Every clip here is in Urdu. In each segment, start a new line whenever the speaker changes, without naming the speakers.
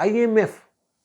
IMF,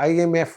IMF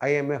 IMF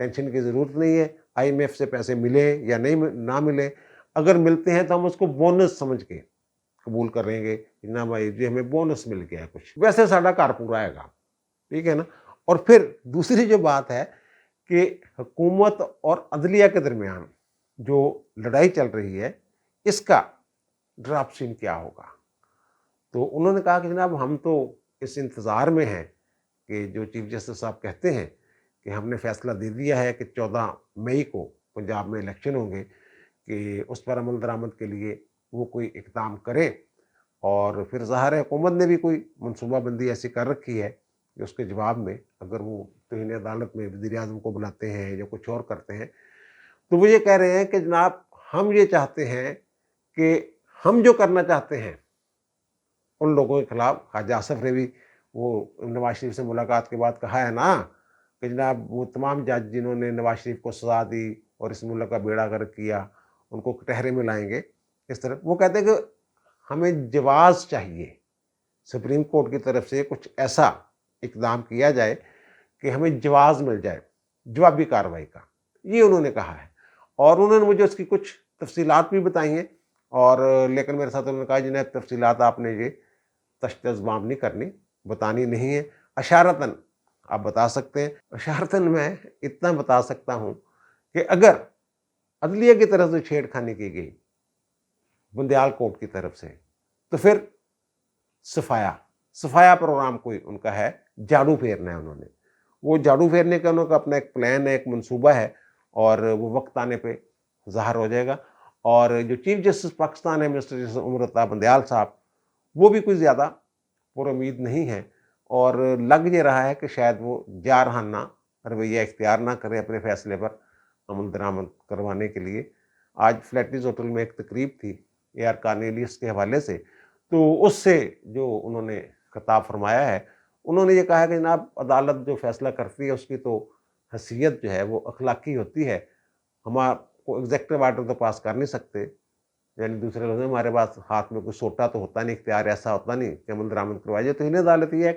ٹینشن کی ضرورت نہیں ہے، IMF سے پیسے ملے یا نہیں نہ ملے، اگر ملتے ہیں تو ہم اس کو بونس سمجھ کے قبول کریں گے کہ نہ بھائی جی ہمیں بونس مل گیا ہے کچھ، ویسے ساڈا گھر پورا آئے گا، ٹھیک ہے نا۔ اور پھر دوسری جو بات ہے کہ حکومت اور عدلیہ کے درمیان جو لڑائی چل رہی ہے، اس کا ڈراپ سین کیا ہوگا؟ تو انہوں نے کہا کہ جناب ہم تو اس انتظار میں ہیں کہ جو چیف جسٹس صاحب کہتے ہیں کہ ہم نے فیصلہ دے دیا ہے کہ 14 مئی کو پنجاب میں الیکشن ہوں گے، کہ اس پر عمل درآمد کے لیے وہ کوئی اقدام کرے، اور پھر ظاہر ہے حکومت نے بھی کوئی منصوبہ بندی ایسی کر رکھی ہے کہ اس کے جواب میں اگر وہ توہین عدالت میں وزیر اعظم کو بلاتے ہیں یا کچھ اور کرتے ہیں، تو وہ یہ کہہ رہے ہیں کہ جناب ہم یہ چاہتے ہیں کہ ہم جو کرنا چاہتے ہیں ان لوگوں کے خلاف، خواجہ آصف نے بھی وہ نواز شریف سے ملاقات کے بعد کہا ہے نا کہ جناب وہ تمام جج جنہوں نے نواز شریف کو سزا دی اور اس ملک کا بیڑا غرق کیا ان کو کٹہرے میں لائیں گے۔ اس طرح وہ کہتے ہیں کہ ہمیں جواز چاہیے، سپریم کورٹ کی طرف سے کچھ ایسا اقدام کیا جائے کہ ہمیں جواز مل جائے جوابی کارروائی کا، یہ انہوں نے کہا ہے۔ اور انہوں نے مجھے اس کی کچھ تفصیلات بھی بتائی ہیں، اور لیکن میرے ساتھ انہوں نے کہا جنہیں تفصیلات آپ نے یہ تشت ازبام نہیں کرنی، بتانی نہیں ہے، اشارتاً آپ بتا سکتے ہیں۔ اشارتاً میں اتنا بتا سکتا ہوں کہ اگر عدلیہ کی طرف سے چھیڑ خانی کی گئی بندیال کورٹ کی طرف سے، تو پھر صفایا پروگرام کوئی ان کا ہے، جھاڑو پھیرنا ہے انہوں نے، وہ جھاڑو پھیرنے کا انہوں کا اپنا ایک پلان ہے، ایک منصوبہ ہے، اور وہ وقت آنے پہ ظاہر ہو جائے گا۔ اور جو چیف جسٹس پاکستان ہے مسٹر جسٹس عمر عطا بندیال صاحب، وہ بھی کوئی زیادہ پر امید نہیں ہے، اور لگ یہ رہا ہے کہ شاید وہ جارحانہ رویہ اختیار نہ کرے اپنے فیصلے پر عمل درآمد کروانے کے لیے۔ آج فلیٹیز ہوٹل میں ایک تقریب تھی AR کارنیلیس کے حوالے سے، تو اس سے جو انہوں نے خطاب فرمایا ہے، انہوں نے یہ کہا کہ جناب عدالت جو فیصلہ کرتی ہے اس کی تو حیثیت جو ہے وہ اخلاقی ہوتی ہے، ہمارا کو ایگزیکٹو آرڈر تو پاس کر نہیں سکتے، یعنی دوسرے لفظ میں ہمارے پاس ہاتھ میں کوئی سوٹا تو ہوتا نہیں، اختیار ایسا ہوتا نہیں کہ عمل درآمد کروایا جائے، تو انہیں عدالت یہ ہے۔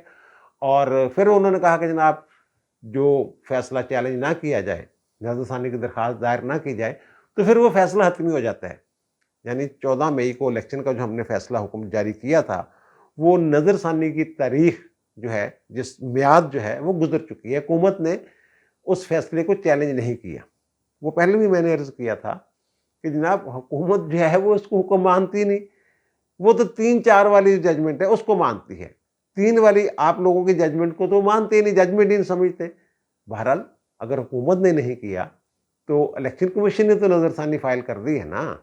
اور پھر انہوں نے کہا کہ جناب جو فیصلہ چیلنج نہ کیا جائے، نظر ثانی کی درخواست دائر نہ کی جائے، تو پھر وہ فیصلہ حتمی ہو جاتا ہے۔ یعنی 14 مئی کو الیکشن کا جو ہم نے فیصلہ حکم جاری کیا تھا، وہ نظر ثانی کی تاریخ جو ہے، جس میعاد جو ہے وہ گزر چکی ہے، حکومت نے اس فیصلے کو چیلنج نہیں کیا۔ وہ پہلے بھی میں نے عرض کیا تھا کہ جناب حکومت جو ہے وہ اس کو حکم مانتی نہیں، وہ تو 3-4 والی ججمنٹ ہے اس کو مانتی ہے، 3 والی آپ لوگوں کی ججمنٹ کو تو مانتے ہی نہیں، ججمنٹ ہی نہیں سمجھتے۔ بہرحال اگر حکومت نے نہیں کیا تو الیکشن کمیشن نے تو نظر ثانی فائل کر دی ہے نا،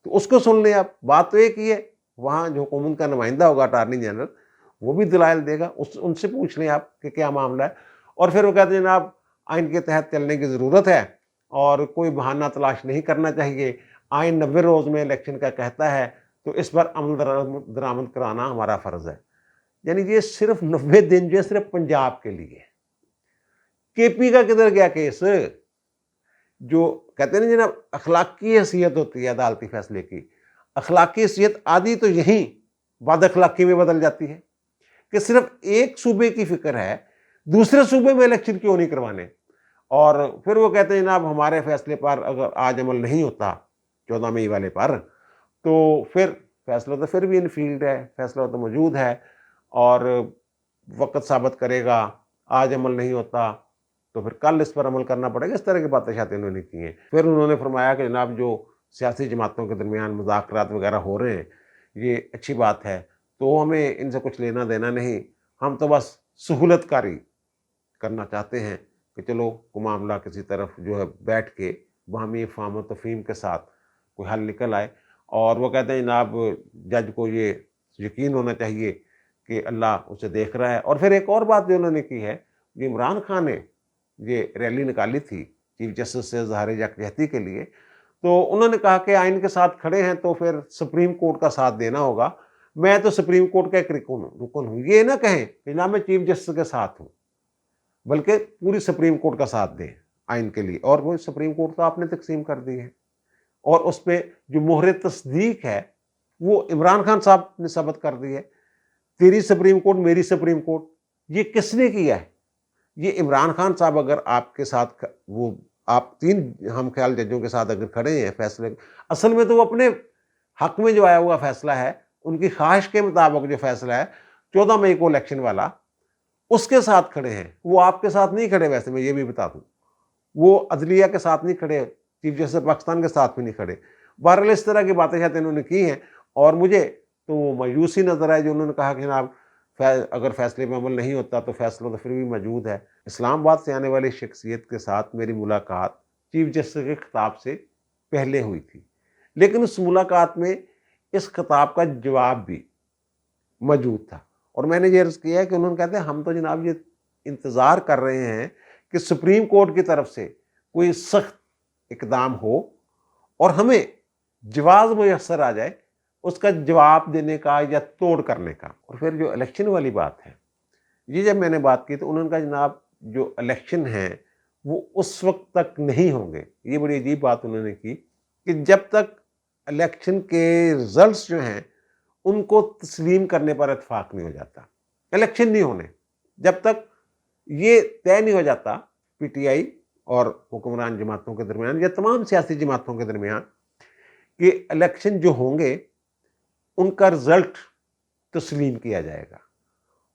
تو اس کو سن لیں آپ۔ بات تو ایک ہی ہے، وہاں جو حکومت کا نمائندہ ہوگا اٹارنی جنرل، وہ بھی دلائل دے گا، ان سے پوچھ لیں آپ کہ کیا معاملہ ہے۔ اور پھر وہ کہتے ہیں جناب آئین کے تحت چلنے کی ضرورت ہے اور کوئی بہانہ تلاش نہیں کرنا چاہیے، آئین 90 روز میں الیکشن کا کہتا ہے، تو اس پر عمل درآمد کرانا ہمارا فرض ہے۔ یعنی یہ صرف 90 دن جو ہے صرف پنجاب کے لیے۔ KP کا کدھر گیا کیس؟ جو کہتے ہیں نا جناب اخلاقی حیثیت ہوتی ہے عدالتی فیصلے کی، اخلاقی حیثیت آدھی تو یہیں بد اخلاقی میں بدل جاتی ہے کہ صرف ایک صوبے کی فکر ہے، دوسرے صوبے میں الیکشن کیوں نہیں کروانے۔ اور پھر وہ کہتے ہیں جناب ہمارے فیصلے پر اگر آج عمل نہیں ہوتا 14 مئی والے پر، تو پھر فیصلہ تو پھر بھی ان فیلڈ ہے، فیصلہ تو موجود ہے اور وقت ثابت کرے گا، آج عمل نہیں ہوتا تو پھر کل اس پر عمل کرنا پڑے گا۔ اس طرح کی باتیں شاید انہوں نے کی ہیں۔ پھر انہوں نے فرمایا کہ جناب جو سیاسی جماعتوں کے درمیان مذاکرات وغیرہ ہو رہے ہیں یہ اچھی بات ہے، تو ہمیں ان سے کچھ لینا دینا نہیں، ہم تو بس سہولت کاری کرنا چاہتے ہیں کہ چلو کو معاملہ کسی طرف جو ہے بیٹھ کے باہمی فہم و تفہیم کے ساتھ کوئی حل نکل آئے۔ اور وہ کہتے ہیں جناب جج کو یہ یقین ہونا چاہیے کہ اللہ اسے دیکھ رہا ہے۔ اور پھر ایک اور بات جو انہوں نے کی ہے، جو عمران خان نے یہ ریلی نکالی تھی چیف جسٹس سے ظاہر یکجہتی کے لیے، تو انہوں نے کہا کہ آئین کے ساتھ کھڑے ہیں تو پھر سپریم کورٹ کا ساتھ دینا ہوگا۔ میں تو سپریم کورٹ کا ایک رکن ہوں، یہ نہ کہیں کہ نہ میں چیف جسٹس کے ساتھ ہوں، بلکہ پوری سپریم کورٹ کا ساتھ دیں آئین کے لیے۔ اور وہ سپریم کورٹ تو آپ نے تقسیم کر دی ہے، اور اس پہ جو مہر تصدیق ہے وہ عمران خان صاحب نے ثبت کر دی ہے۔ تیری سپریم کورٹ میری سپریم کورٹ، یہ کس نے کیا ہے؟ یہ عمران خان صاحب اگر آپ کے ساتھ وہ آپ 3 ہم خیال ججوں کے ساتھ اگر کھڑے ہیں فیصلے، اصل میں تو وہ اپنے حق میں جو آیا ہوا فیصلہ ہے، ان کی خواہش کے مطابق جو فیصلہ ہے 14 مئی کو الیکشن والا، اس کے ساتھ کھڑے ہیں، وہ آپ کے ساتھ نہیں کھڑے، ویسے میں یہ بھی بتا دوں وہ عدلیہ کے ساتھ نہیں کھڑے، چیف جسٹس پاکستان کے ساتھ بھی نہیں کھڑے۔ بہرحال اس طرح کی باتیں شاید انہوں نے کی ہیں، اور مجھے تو وہ مایوسی نظر آئے جو انہوں نے کہا کہ جناب اگر فیصلے میں عمل نہیں ہوتا تو فیصلہ تو پھر بھی موجود ہے۔ اسلام آباد سے آنے والی شخصیت کے ساتھ میری ملاقات چیف جسٹس کے خطاب سے پہلے ہوئی تھی، لیکن اس ملاقات میں اس خطاب کا جواب بھی موجود تھا، اور میں نے یہ عرض کیا ہے کہ انہوں نے کہتے ہیں ہم تو جناب یہ انتظار کر رہے ہیں کہ سپریم کورٹ کی طرف سے کوئی سخت اقدام ہو اور ہمیں جواز میسر آ جائے اس کا جواب دینے کا یا توڑ کرنے کا۔ اور پھر جو الیکشن والی بات ہے، یہ جب میں نے بات کی تو انہوں نے کہا جناب جو الیکشن ہیں وہ اس وقت تک نہیں ہوں گے۔ یہ بڑی عجیب بات انہوں نے کی کہ جب تک الیکشن کے رزلٹس جو ہیں ان کو تسلیم کرنے پر اتفاق نہیں ہو جاتا، الیکشن نہیں ہونے، جب تک یہ طے نہیں ہو جاتا پی ٹی آئی اور حکمران جماعتوں کے درمیان یا تمام سیاسی جماعتوں کے درمیان کہ الیکشن جو ہوں گے ان کا رزلٹ تسلیم کیا جائے گا۔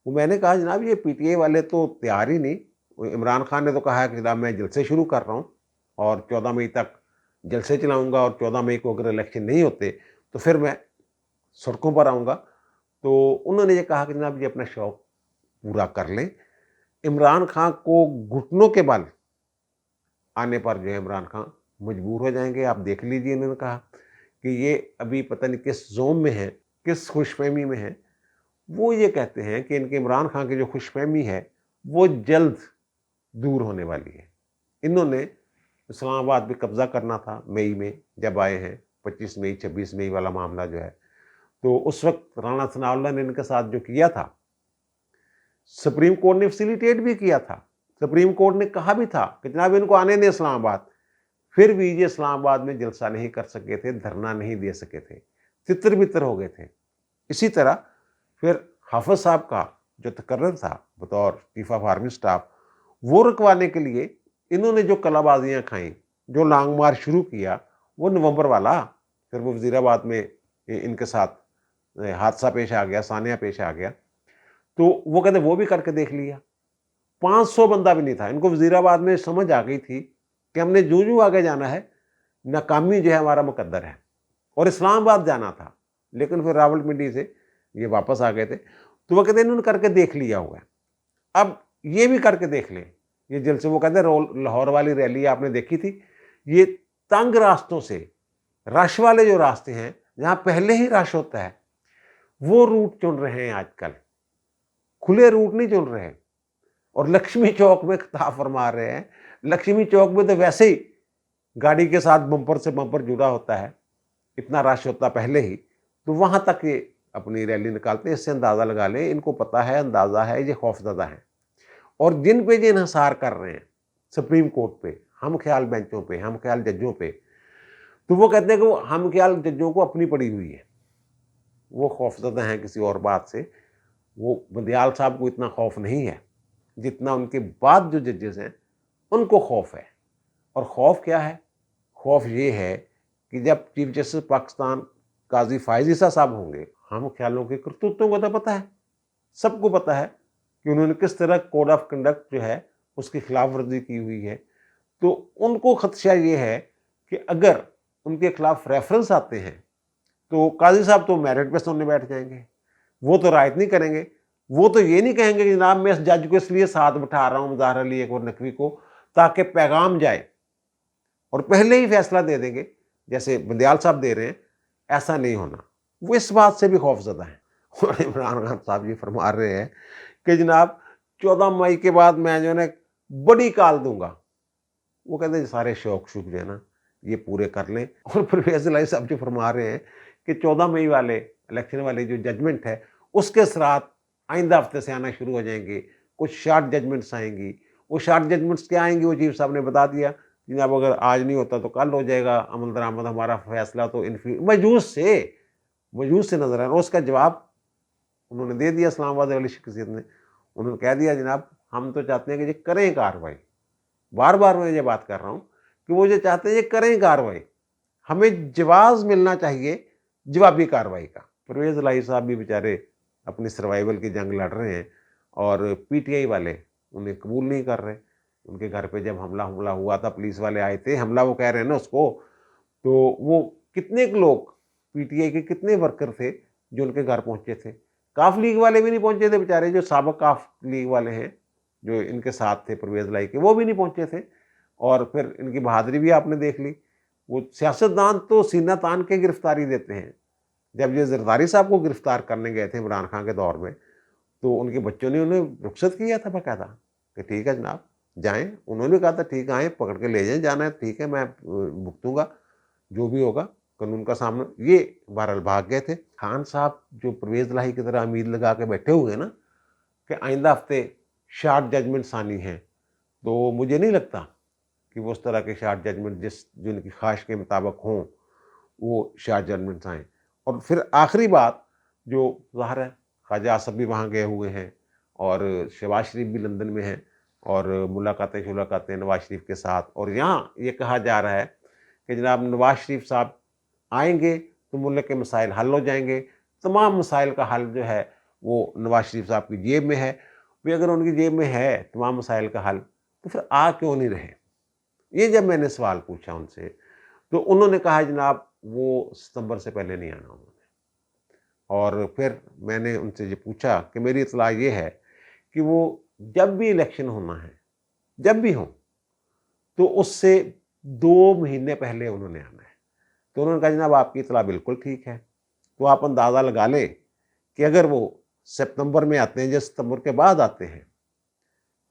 وہ میں نے کہا جناب یہ پی ٹی آئی والے تو تیار ہی نہیں، عمران خان نے تو کہا ہے کہ جناب میں جلسے شروع کر رہا ہوں اور 14 مئی تک جلسے چلاؤں گا، اور 14 مئی کو اگر الیکشن نہیں ہوتے تو پھر میں سڑکوں پر آؤں گا۔ تو انہوں نے یہ کہا کہ جناب یہ اپنا شوق پورا کر لیں، عمران خان کو گھٹنوں کے بل آنے پر جو ہے عمران خان مجبور ہو جائیں گے۔ آپ دیکھ لیجئے، انہوں نے کہا کہ یہ ابھی پتہ نہیں کس زوم میں ہیں، کس خوش فہمی میں ہیں۔ وہ یہ کہتے ہیں کہ ان کے عمران خان کی جو خوش فہمی ہے وہ جلد دور ہونے والی ہے۔ انہوں نے اسلام آباد پہ قبضہ کرنا تھا مئی میں جب آئے ہیں، 25 مئی 26 مئی والا معاملہ جو ہے، تو اس وقت رانا ثناء اللہ نے ان کے ساتھ جو کیا تھا سپریم کورٹ نے فیسیلیٹیٹ بھی کیا تھا، سپریم کورٹ نے کہا بھی تھا کہ جناب ان کو آنے دیں اسلام آباد، پھر بھی یہ اسلام آباد میں جلسہ نہیں کر سکے تھے، دھرنا نہیں دے سکے تھے، تتر بتر ہو گئے تھے۔ اسی طرح پھر حافظ صاحب کا جو تقرر تھا بطور چیف آف آرمی سٹاف، وہ رکوانے کے لیے انہوں نے جو کلا بازیاں کھائیں، جو لانگ مارچ شروع کیا، وہ نومبر والا، پھر وہ وزیر آباد میں ان کے ساتھ حادثہ پیش آ گیا، سانحہ پیش آ گیا، تو وہ کہتے وہ بھی کر کے دیکھ لیا۔ 500 بندہ بھی نہیں تھا، ان کو وزیر آباد میں سمجھ آ گئی تھی کہ ہم نے جو آگے جانا ہے ناکامی جو ہے ہمارا مقدر ہے، اور اسلام آباد جانا تھا، لیکن پھر راول پنڈی سے یہ واپس آ گئے تھے۔ تو وہ کہتے ہیں انہوں نے کر کے دیکھ لیا ہوا ہے، اب یہ بھی کر کے دیکھ لیں۔ یہ جلسے وہ کہتے ہیں لاہور والی ریلی آپ نے دیکھی تھی، یہ تنگ راستوں سے رش والے جو راستے ہیں جہاں پہلے ہی رش ہوتا ہے وہ روٹ چن رہے ہیں، آج کل کھلے روٹ نہیں چن رہے، اور لکشمی چوک میں خطاب فرما رہے ہیں۔ لکشمی چوک میں تو ویسے ہی گاڑی کے ساتھ بمپر سے بمپر جڑا ہوتا ہے، اتنا رش ہوتا پہلے ہی، تو وہاں تک یہ اپنی ریلی نکالتے ہیں۔ اس سے اندازہ لگا لیں ان کو پتہ ہے، اندازہ ہے، یہ خوفزدہ ہیں، اور جن پہ یہ انحصار کر رہے ہیں سپریم کورٹ پہ، ہم خیال بینچوں پہ، ہم خیال ججوں پہ، تو وہ کہتے ہیں کہ وہ ہم خیال ججوں کو اپنی پڑی ہوئی ہے، وہ خوفزدہ ہیں کسی اور بات سے۔ وہ بندیال صاحب کو اتنا خوف نہیں ہے جتنا ان کے بعد جو ججز ہیں ان کو خوف ہے۔ اور خوف کیا ہے؟ خوف یہ ہے کہ جب چیف جسٹس پاکستان قاضی فائز عیسیٰ صاحب ہوں گے، ہم خیالوں کے کرتوتوں کو تو پتہ ہے، سب کو پتہ ہے کہ انہوں نے کس طرح کوڈ آف کنڈکٹ جو ہے اس کی خلاف ورزی کی ہوئی ہے، تو ان کو خدشہ یہ ہے کہ اگر ان کے خلاف ریفرنس آتے ہیں تو قاضی صاحب تو میرٹ پہ سننے بیٹھ جائیں گے، وہ تو رائٹ نہیں کریں گے، وہ تو یہ نہیں کہیں گے کہ جناب میں اس جج کو اس لیے ساتھ بٹھا رہا ہوں مظاہر علی ایک اور نقوی کو تاکہ پیغام جائے، اور پہلے ہی فیصلہ دے دیں گے جیسے بندیال صاحب دے رہے ہیں۔ ایسا نہیں ہونا، وہ اس بات سے بھی خوف زدہ ہیں۔ اور عمران خان صاحب یہ فرما رہے ہیں کہ جناب 14 مئی کے بعد میں جو ہے بڑی کال دوں گا۔ وہ کہتے ہیں سارے شوق جو ہے نا یہ پورے کر لیں۔ اور پھر فیصل علی صاحب جو فرما رہے ہیں کہ 14 مئی والے الیکشن والے جو ججمنٹ ہے اس کے اثرات آئندہ ہفتے سے آنا شروع ہو جائیں گے، کچھ شارٹ ججمنٹس آئیں گی۔ وہ شارٹ ججمنٹس کیا آئیں گی؟ وہ چیف صاحب نے بتا دیا، جناب اگر آج نہیں ہوتا تو کل ہو جائے گا عمل درآمد، ہمارا فیصلہ تو مجوز سے نظر آ رہا ہے۔ اور اس کا جواب انہوں نے دے دیا اسلام آباد والی شخصیت نے، انہوں نے کہہ دیا جناب ہم تو چاہتے ہیں کہ یہ کریں کارروائی. بار بار میں یہ بات کر رہا ہوں کہ وہ یہ چاہتے ہیں یہ کریں کارروائی. ہمیں جواز ملنا چاہیے جوابی کارروائی کا. پرویز الہی صاحب بھی بیچارے اپنی سروائیول کی جنگ لڑ رہے ہیں اور پی ٹی آئی والے انہیں قبول نہیں کر رہے. ان کے گھر پہ جب حملہ ہوا تھا، پولیس والے آئے تھے، حملہ وہ کہہ رہے ہیں نا اس کو، تو وہ کتنے لوگ پی ٹی آئی کے کتنے ورکر تھے جو ان کے گھر پہنچے تھے. کاف لیگ والے بھی نہیں پہنچے تھے بیچارے، جو سابق کاف لیگ والے ہیں جو ان کے ساتھ تھے پرویز الہی کے، وہ بھی نہیں پہنچے تھے. اور پھر ان کی بہادری بھی آپ نے دیکھ لی. وہ سیاستدان تو سینہ تان کے گرفتاری دیتے ہیں. جب یہ زرداری صاحب کو گرفتار کرنے گئے تھے عمران خان کے دور میں، تو ان کے بچوں نے انہیں رخصت کیا تھا باقاعدہ کہ ٹھیک ہے جناب جائیں. انہوں نے کہا تھا ٹھیک ہے آئیں، پکڑ کے لے جائیں، جانا ہے ٹھیک ہے، میں بھگتوں گا جو بھی ہوگا قانون کا سامنا. یہ بہرحال بھاگ گئے تھے. خان صاحب جو پرویز الہی کی طرح امید لگا کے بیٹھے ہوئے نا کہ آئندہ ہفتے شارٹ ججمنٹ ثانی ہیں، تو مجھے نہیں لگتا کہ وہ اس طرح کے شارٹ ججمنٹ جو ان کی خواہش کے مطابق ہوں وہ شارٹ ججمنٹس آئیں. اور پھر آخری بات جو ظاہر ہے، خواجہ آصف بھی وہاں گئے ہوئے ہیں اور شہباز شریف بھی لندن میں ہیں اور ملاقاتیں نواز شریف کے ساتھ. اور یہاں یہ کہا جا رہا ہے کہ جناب نواز شریف صاحب آئیں گے تو ملک کے مسائل حل ہو جائیں گے. تمام مسائل کا حل جو ہے وہ نواز شریف صاحب کی جیب میں ہے. بھی اگر ان کی جیب میں ہے تمام مسائل کا حل تو پھر آ کیوں نہیں رہے؟ یہ جب میں نے سوال پوچھا ان سے تو انہوں نے کہا جناب وہ ستمبر سے پہلے نہیں آنا انہوں نے. اور پھر میں نے ان سے یہ پوچھا کہ میری اطلاع یہ ہے کہ وہ جب بھی الیکشن ہونا ہے، جب بھی ہوں، تو اس سے 2 مہینے پہلے انہوں نے آنا ہے. تو انہوں نے کہا جناب آپ کی اطلاع بالکل ٹھیک ہے. تو آپ اندازہ لگا لیں کہ اگر وہ سپتمبر میں آتے ہیں یا ستمبر کے بعد آتے ہیں،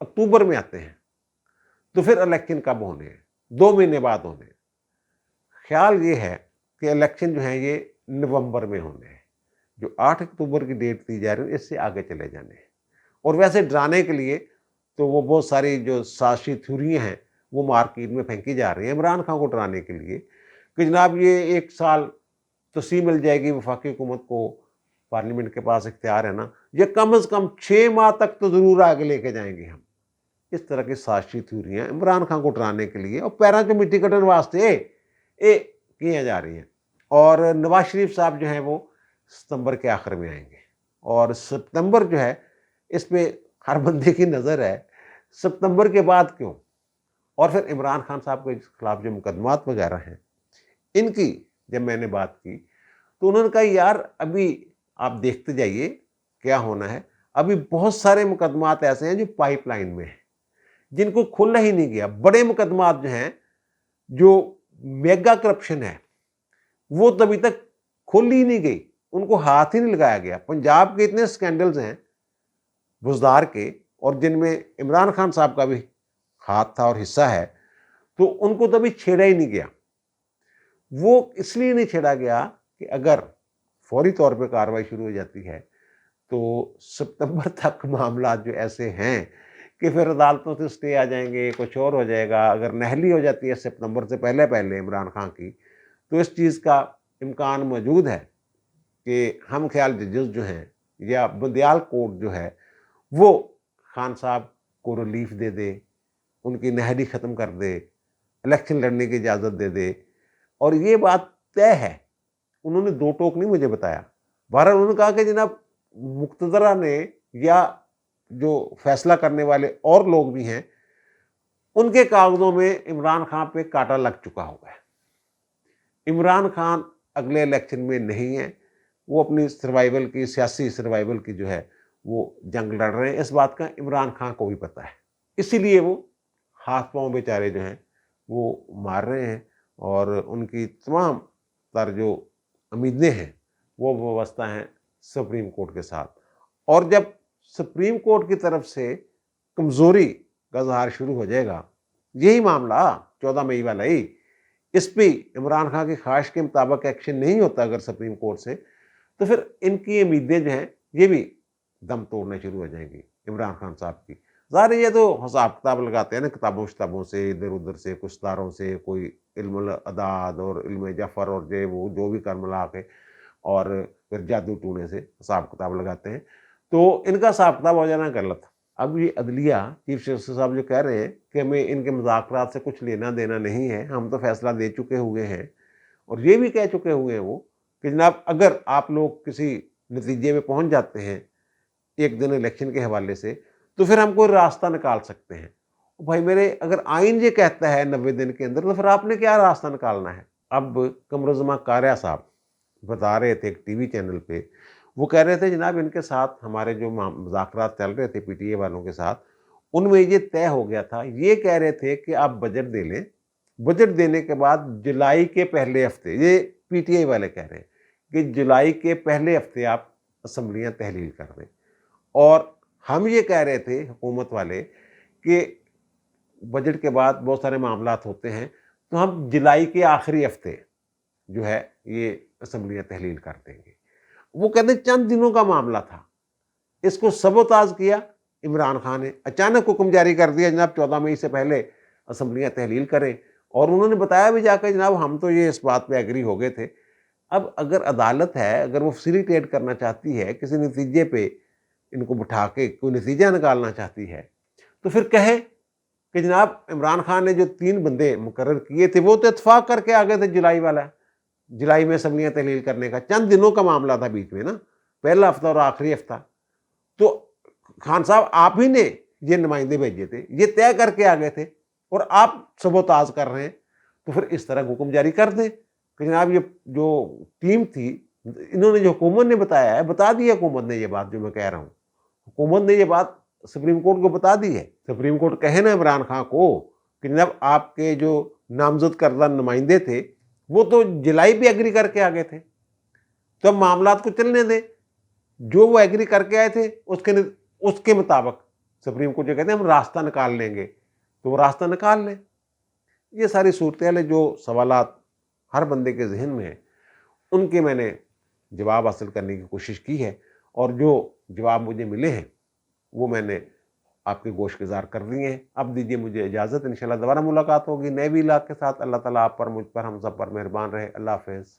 اکتوبر میں آتے ہیں، تو پھر الیکشن کب ہونے ہیں؟ 2 مہینے بعد ہونے ہیں. خیال یہ ہے کہ الیکشن جو ہیں یہ نومبر میں ہونے ہیں. جو 8 اکتوبر کی ڈیٹ دی جا رہی ہے اس سے آگے چلے جانے ہیں. اور ویسے ڈرانے کے لیے تو وہ بہت ساری جو سازشی تھیوریاں ہیں وہ مارکیٹ میں پھینکی جا رہی ہیں عمران خان کو ڈرانے کے لیے کہ جناب یہ 1 سال توسیع مل جائے گی وفاقی حکومت کو، پارلیمنٹ کے پاس اختیار ہے نا، یہ کم از کم 6 ماہ تک تو ضرور آگے لے کے جائیں گے ہم. اس طرح کی سازشی تھیوریاں عمران خان کو ڈرانے کے لیے اور پیروں کے مٹی کٹن واسطے کیے جا رہی ہیں. اور نواز شریف صاحب جو ہیں وہ ستمبر کے آخر میں آئیں گے. اور ستمبر جو ہے اس پہ ہر بندے کی نظر ہے، ستمبر کے بعد کیوں؟ اور پھر عمران خان صاحب کے خلاف جو مقدمات وغیرہ ہیں ان کی جب میں نے بات کی تو انہوں نے کہا یار ابھی آپ دیکھتے جائیے کیا ہونا ہے. ابھی بہت سارے مقدمات ایسے ہیں جو پائپ لائن میں ہیں جن کو کھلا ہی نہیں گیا. بڑے مقدمات جو ہیں جو میگا کرپشن ہے وہ تو ابھی تک کھل ہی نہیں گئی، ان کو ہاتھ ہی نہیں لگایا گیا. پنجاب کے اتنے سکینڈلز ہیں بزدار کے اور جن میں عمران خان صاحب کا بھی ہاتھ تھا اور حصہ ہے، تو ان کو تو ابھی چھیڑا ہی نہیں گیا. وہ اس لیے نہیں چھیڑا گیا کہ اگر فوری طور پہ کارروائی شروع ہو جاتی ہے تو ستمبر تک معاملات جو ایسے ہیں کہ پھر عدالتوں سے اسٹے آ جائیں گے، کچھ اور ہو جائے گا. اگر نہلی ہو جاتی ہے ستمبر سے پہلے عمران خان کی تو اس چیز کا امکان موجود ہے کہ ہم خیال ججز جو ہیں یا بندیال کورٹ جو ہے وہ خان صاحب کو ریلیف دے دے، ان کی نہلی ختم کر دے، الیکشن لڑنے کی اجازت دے دے. اور یہ بات طے ہے. انہوں نے 2 ٹوک نہیں مجھے بتایا. بہرحال انہوں نے کہا کہ جناب مقتدرہ نے یا جو فیصلہ کرنے والے اور لوگ بھی ہیں ان کے کاغذوں میں عمران خان پہ کانٹا لگ چکا ہوا ہے. عمران خان اگلے الیکشن میں نہیں ہے، وہ اپنی سروائیول کی، سیاسی سروائیول کی جو ہے وہ جنگ لڑ رہے ہیں. اس بات کا عمران خان کو بھی پتہ ہے، اسی لیے وہ ہاتھ پاؤں بیچارے جو ہیں وہ مار رہے ہیں. اور ان کی تمام تر جو امیدیں ہیں وہ وابستہ ہیں سپریم کورٹ کے ساتھ. اور جب سپریم کورٹ کی طرف سے کمزوری کا اظہار شروع ہو جائے گا، یہی معاملہ 14 مئی والا ہی، اس پہ عمران خان کی خواہش کے مطابق ایکشن نہیں ہوتا اگر سپریم کورٹ سے، تو پھر ان کی امیدیں جو ہیں یہ بھی دم توڑنے شروع ہو جائیں گی عمران خان صاحب کی. ظاہر یہ تو حساب کتاب لگاتے ہیں نا کتابوں شتابوں سے، ادھر ادھر سے، کچھ تاروں سے، کوئی علم الاعداد اور علم جعفر اور وہ جو بھی کر ملا کے اور پھر جادو ٹونے سے حساب کتاب لگاتے ہیں. تو ان کا حساب کتاب ہو جانا غلط. اب یہ عدلیہ چیف جسٹس صاحب جو کہہ رہے ہیں کہ ہمیں ان کے مذاکرات سے کچھ لینا دینا نہیں ہے، ہم تو فیصلہ دے چکے ہوئے ہیں، اور یہ بھی کہہ چکے ہوئے ہیں وہ کہ جناب اگر آپ لوگ کسی نتیجے میں پہنچ جاتے ہیں ایک دن الیکشن کے حوالے سے تو پھر ہم کوئی راستہ نکال سکتے ہیں۔ بھائی میرے، اگر آئین یہ کہتا ہے 90 دن کے اندر تو پھر آپ نے کیا راستہ نکالنا ہے؟ اب قمرالزماں کاریہ صاحب بتا رہے تھے ایک ٹی وی چینل پہ، وہ کہہ رہے تھے جناب ان کے ساتھ ہمارے جو مذاکرات چل رہے تھے پی ٹی اے والوں کے ساتھ، ان میں یہ طے ہو گیا تھا، یہ کہہ رہے تھے کہ آپ بجٹ دے لیں، بجٹ دینے کے بعد جولائی کے پہلے ہفتے، یہ پی ٹی آئی والے کہہ رہے ہیں کہ جولائی کے پہلے ہفتے آپ اسمبلیاں تحلیل کر دیں، اور ہم یہ کہہ رہے تھے حکومت والے کہ بجٹ کے بعد بہت سارے معاملات ہوتے ہیں تو ہم جولائی کے آخری ہفتے جو ہے یہ اسمبلیاں تحلیل کر دیں گے۔ وہ کہتے ہیں چند دنوں کا معاملہ تھا، اس کو سبوتاژ کیا عمران خان نے، اچانک حکم جاری کر دیا جناب 14 مئی سے پہلے اسمبلیاں تحلیل کریں، اور انہوں نے بتایا بھی جا کے جناب ہم تو یہ اس بات پہ ایگری ہو گئے تھے۔ اب اگر عدالت ہے، اگر وہ فیسیلیٹیٹ کرنا چاہتی ہے، کسی نتیجے پہ ان کو بٹھا کے کوئی نتیجہ نکالنا چاہتی ہے تو پھر کہے کہ جناب عمران خان نے جو 3 بندے مقرر کیے تھے وہ تو اتفاق کر کے آگے تھے جولائی والا، جولائی میں اسمبلیاں تحلیل کرنے کا چند دنوں کا معاملہ تھا بیچ میں نا، پہلا ہفتہ اور آخری ہفتہ، تو خان صاحب آپ ہی نے یہ نمائندے بھیجے تھے، یہ طے کر کے آگے تھے، اور آپ سبوتاژ کر رہے ہیں، تو پھر اس طرح حکم جاری کر دیں کہ جناب یہ جو ٹیم تھی، انہوں نے جو حکومت نے بتایا ہے، بتا دی حکومت نے یہ بات جو میں کہہ رہا ہوں، حکومت نے یہ بات سپریم کورٹ کو بتا دی ہے، سپریم کورٹ کہے نا عمران خان کو کہ جناب آپ کے جو نامزد کردہ نمائندے تھے وہ تو جولائی پہ ایگری کر کے آگے تھے، تو اب معاملات کو چلنے دیں، جو وہ ایگری کر کے آئے تھے اس کے مطابق سپریم کورٹ جو کہتے ہیں ہم راستہ نکال لیں گے تو وہ راستہ نکال لیں۔ یہ ساری صورتحال جو سوالات ہر بندے کے ذہن میں ہیں، ان کے میں نے جواب حاصل کرنے کی کوشش کی ہے، اور جو جواب مجھے ملے ہیں وہ میں نے آپ کے گوش گزار کر دیے ہیں۔ اب دیجیے مجھے اجازت، انشاءاللہ دوبارہ ملاقات ہوگی نئے ویلاگ کے ساتھ۔ اللہ تعالیٰ آپ پر، مجھ پر، ہم سب پر مہربان رہے۔ اللہ حافظ۔